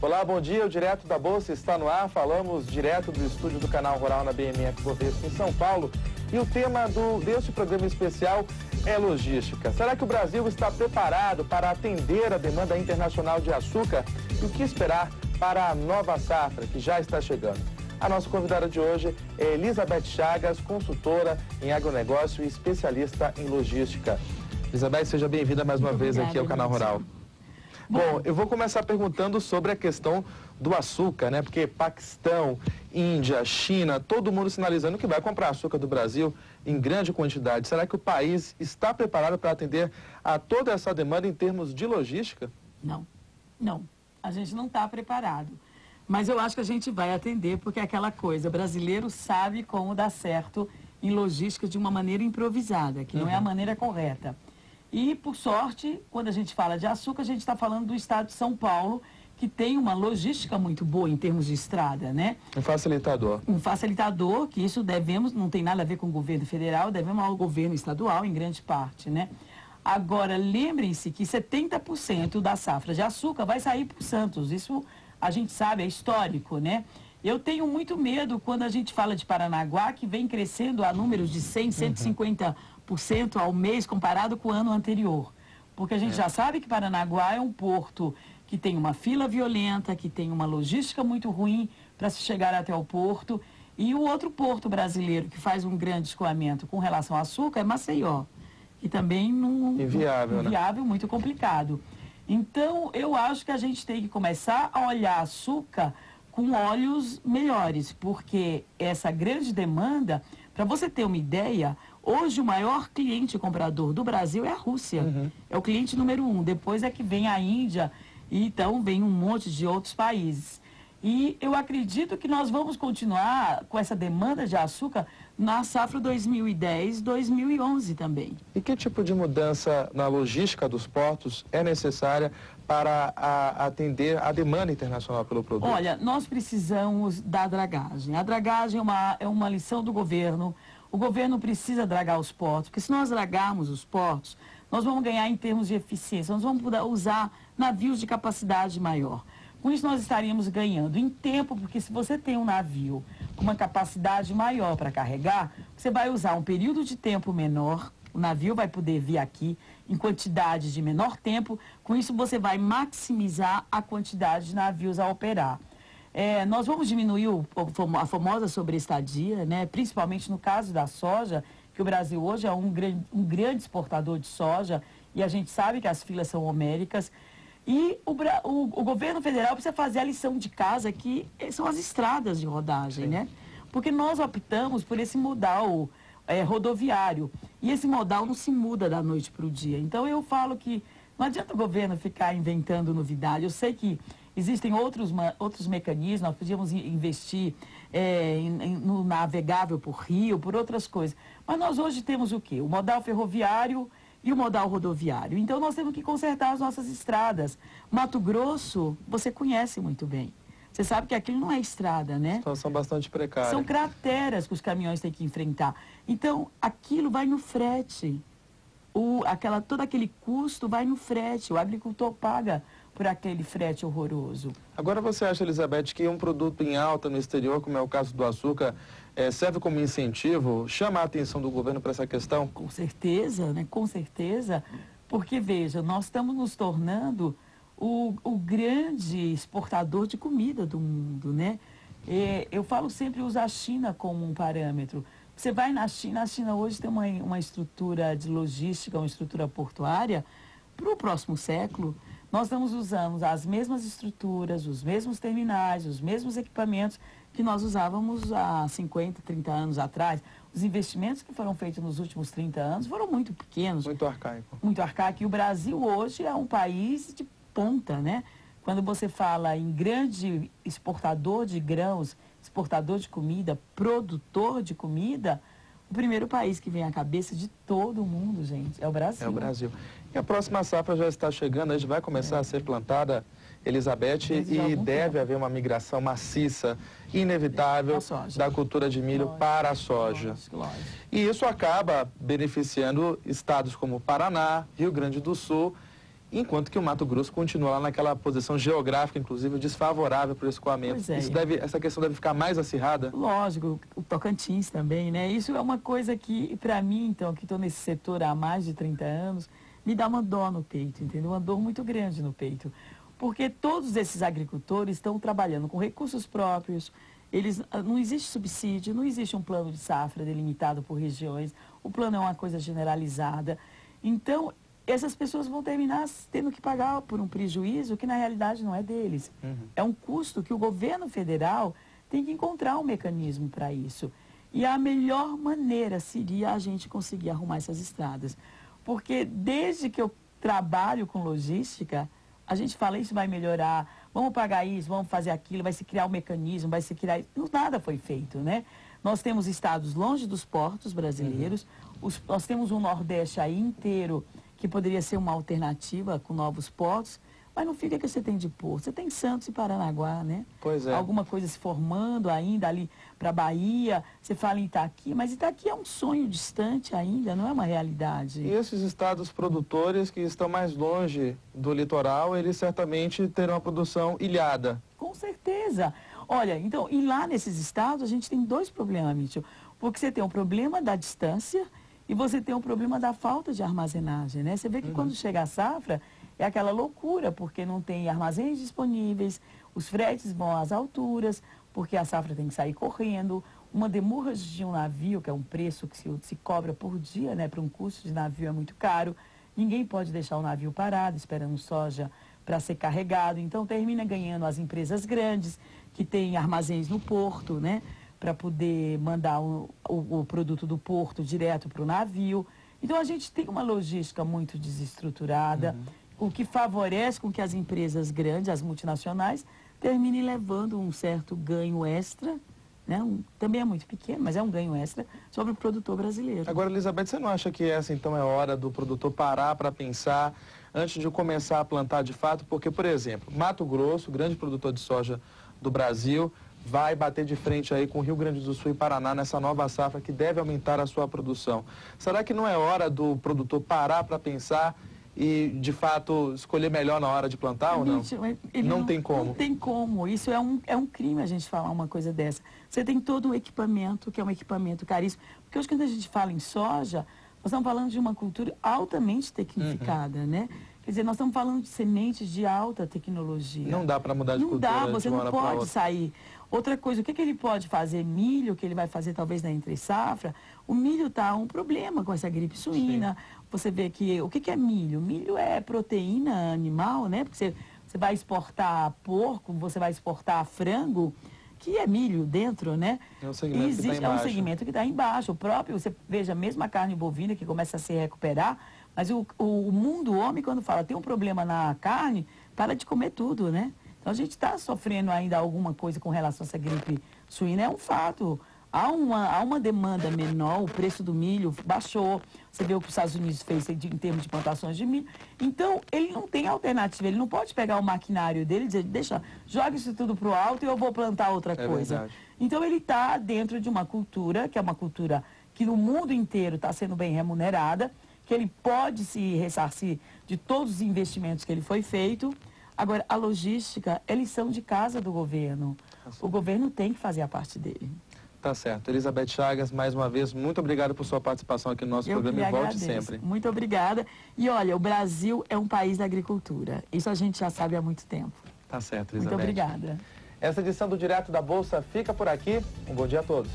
Olá, bom dia. O Direto da Bolsa está no ar. Falamos direto do estúdio do Canal Rural na BMF Bovespa em São Paulo. E o tema deste programa especial é logística. Será que o Brasil está preparado para atender a demanda internacional de açúcar? E o que esperar para a nova safra que já está chegando? A nossa convidada de hoje é Elizabeth Chagas, consultora em agronegócio e especialista em logística. Elizabeth, seja bem-vinda mais uma vez aqui ao Canal Rural. Bom, eu vou começar perguntando sobre a questão do açúcar, né? Porque Paquistão, Índia, China, todo mundo sinalizando que vai comprar açúcar do Brasil em grande quantidade. Será que o país está preparado para atender a toda essa demanda em termos de logística? Não. A gente não está preparado. Mas eu acho que a gente vai atender, porque é aquela coisa, brasileiro sabe como dar certo em logística de uma maneira improvisada, que não é a maneira correta. E, por sorte, quando a gente fala de açúcar, a gente está falando do estado de São Paulo, que tem uma logística muito boa em termos de estrada, né? Um facilitador. Um facilitador, que isso devemos, não tem nada a ver com o governo federal, devemos ao governo estadual, em grande parte, né? Agora, lembrem-se que 70% da safra de açúcar vai sair por Santos. Isso a gente sabe, é histórico, né? Eu tenho muito medo quando a gente fala de Paranaguá, que vem crescendo a números de 100, 150% ao mês comparado com o ano anterior. Porque a gente já sabe que Paranaguá é um porto que tem uma fila violenta, que tem uma logística muito ruim para se chegar até o porto. E o outro porto brasileiro que faz um grande escoamento com relação ao açúcar é Maceió, que também inviável, inviável, muito complicado. Então, eu acho que a gente tem que começar a olhar açúcar com olhos melhores, porque essa grande demanda, para você ter uma ideia, hoje o maior cliente comprador do Brasil é a Rússia. É o cliente número 1. Depois é que vem a Índia e então vem um monte de outros países. E eu acredito que nós vamos continuar com essa demanda de açúcar na safra 2010-2011 também. E que tipo de mudança na logística dos portos é necessária para atender a demanda internacional pelo produto? Olha, nós precisamos da dragagem. A dragagem é uma lição do governo. O governo precisa dragar os portos, porque se nós dragarmos os portos, nós vamos ganhar em termos de eficiência, nós vamos poder usar navios de capacidade maior. Com isso, nós estaríamos ganhando em tempo, porque se você tem um navio com uma capacidade maior para carregar, você vai usar um período de tempo menor, o navio vai poder vir aqui em quantidade de menor tempo, com isso você vai maximizar a quantidade de navios a operar. Nós vamos diminuir a famosa sobreestadia, né? Principalmente no caso da soja, que o Brasil hoje é um grande exportador de soja, e a gente sabe que as filas são homéricas. E o governo federal precisa fazer a lição de casa, que são as estradas de rodagem, né? Porque nós optamos por esse modal rodoviário. E esse modal não se muda da noite para o dia. Então, eu falo que não adianta o governo ficar inventando novidade. Eu sei que existem outros mecanismos, nós podíamos investir no navegável por rio, por outras coisas. Mas nós hoje temos o quê? O modal ferroviário e o modal rodoviário. Então, nós temos que consertar as nossas estradas. Mato Grosso, você conhece muito bem. Você sabe que aquilo não é estrada, né? Situação bastante precária. São crateras que os caminhões têm que enfrentar. Então, aquilo vai no frete. Todo aquele custo vai no frete. O agricultor paga por aquele frete horroroso. Agora, você acha, Elizabeth, que um produto em alta no exterior, como é o caso do açúcar, serve como incentivo, chama a atenção do governo para essa questão? Com certeza, né? Com certeza. Porque, veja, nós estamos nos tornando o grande exportador de comida do mundo, né? Eu falo sempre usar a China como um parâmetro. Você vai na China, a China hoje tem uma estrutura de logística, uma estrutura portuária. Para o próximo século, nós estamos usando as mesmas estruturas, os mesmos terminais, os mesmos equipamentos que nós usávamos há 50, 30 anos atrás. Os investimentos que foram feitos nos últimos 30 anos foram muito pequenos. Muito arcaico. Muito arcaico. E o Brasil hoje é um país de ponta, né? Quando você fala em grande exportador de grãos, exportador de comida, produtor de comida, o primeiro país que vem à cabeça de todo mundo, gente, é o Brasil. É o Brasil. E a próxima safra já está chegando, a gente vai começar a ser plantada, Elizabeth, e deve haver uma migração maciça, inevitável, da cultura de milho para a soja. Lógico. E isso acaba beneficiando estados como Paraná, Rio Grande do Sul enquanto que o Mato Grosso continua lá naquela posição geográfica, inclusive, desfavorável para o escoamento. Essa questão deve ficar mais acirrada? Lógico, o Tocantins também, né? Isso é uma coisa que, para mim, então, que estou nesse setor há mais de 30 anos, me dá uma dor no peito, entendeu? Uma dor muito grande no peito. Porque todos esses agricultores estão trabalhando com recursos próprios, não existe subsídio, não existe um plano de safra delimitado por regiões, o plano é uma coisa generalizada. Então, essas pessoas vão terminar tendo que pagar por um prejuízo que na realidade não é deles. É um custo que o governo federal tem que encontrar um mecanismo para isso. E a melhor maneira seria a gente conseguir arrumar essas estradas. Porque desde que eu trabalho com logística, a gente fala isso vai melhorar, vamos pagar isso, vamos fazer aquilo, vai se criar um mecanismo, vai se criar... Nada foi feito, né? Nós temos estados longe dos portos brasileiros, nós temos um Nordeste aí inteiro que poderia ser uma alternativa com novos portos, mas não fica que você tem de porto. Você tem Santos e Paranaguá, né? Pois é. Alguma coisa se formando ainda ali para Bahia, você fala em Itaqui, mas Itaqui é um sonho distante ainda, não é uma realidade. E esses estados produtores que estão mais longe do litoral, eles certamente terão uma produção ilhada. Com certeza. Olha, então, e lá nesses estados a gente tem dois problemas, Mitchell. Porque você tem o problema da distância e você tem o problema da falta de armazenagem, né? Você vê que quando chega a safra, é aquela loucura, porque não tem armazéns disponíveis, os fretes vão às alturas, porque a safra tem que sair correndo. Uma demurragem de um navio, que é um preço que se cobra por dia, né? Para um custo de navio é muito caro. Ninguém pode deixar o navio parado, esperando soja para ser carregado. Então, termina ganhando as empresas grandes, que têm armazéns no porto, né? Para poder mandar o produto do porto direto para o navio. Então, a gente tem uma logística muito desestruturada, o que favorece com que as empresas grandes, as multinacionais, terminem levando um certo ganho extra, né? Também é muito pequeno, mas é um ganho extra sobre o produtor brasileiro. Agora, Elizabeth, você não acha que essa, então, é hora do produtor parar para pensar antes de começar a plantar de fato? Porque, por exemplo, Mato Grosso, grande produtor de soja do Brasil, vai bater de frente aí com o Rio Grande do Sul e Paraná nessa nova safra que deve aumentar a sua produção. Será que não é hora do produtor parar para pensar e, de fato, escolher melhor na hora de plantar ou não? Não tem como. Não tem como. Isso é um crime a gente falar uma coisa dessa. Você tem todo o equipamento, que é um equipamento caríssimo. Porque hoje, quando a gente fala em soja, nós estamos falando de uma cultura altamente tecnificada, né? Quer dizer, nós estamos falando de sementes de alta tecnologia. Não dá para mudar de cultura. Não dá, você não pode sair. Outra coisa, o que ele pode fazer? Milho, que ele vai fazer talvez na entre-safra. O milho está um problema com essa gripe suína. Sim. Você vê que, o que é milho? Milho é proteína animal, né? Porque você vai exportar porco, você vai exportar frango, que é milho dentro, né? É um segmento que está embaixo. É um segmento que está embaixo. O próprio, você veja, mesmo a carne bovina que começa a se recuperar, mas o mundo, o homem, quando fala tem um problema na carne, para de comer tudo, né? Então a gente está sofrendo ainda alguma coisa com relação a essa gripe suína, é um fato. Há uma demanda menor, o preço do milho baixou. Você vê o que os Estados Unidos fez em termos de plantações de milho. Então, ele não tem alternativa, ele não pode pegar o maquinário dele e dizer, joga isso tudo para o alto e eu vou plantar outra coisa. Verdade. Então, ele está dentro de uma cultura, que é uma cultura que no mundo inteiro está sendo bem remunerada, que ele pode se ressarcir de todos os investimentos que ele foi feito. Agora, a logística é lição de casa do governo. O governo tem que fazer a parte dele. Tá certo. Elizabeth Chagas, mais uma vez, muito obrigado por sua participação aqui no nosso programa e volte sempre. Muito obrigada. E olha, o Brasil é um país da agricultura. Isso a gente já sabe há muito tempo. Tá certo, Elizabeth. Muito obrigada. Essa edição do Direto da Bolsa fica por aqui. Um bom dia a todos.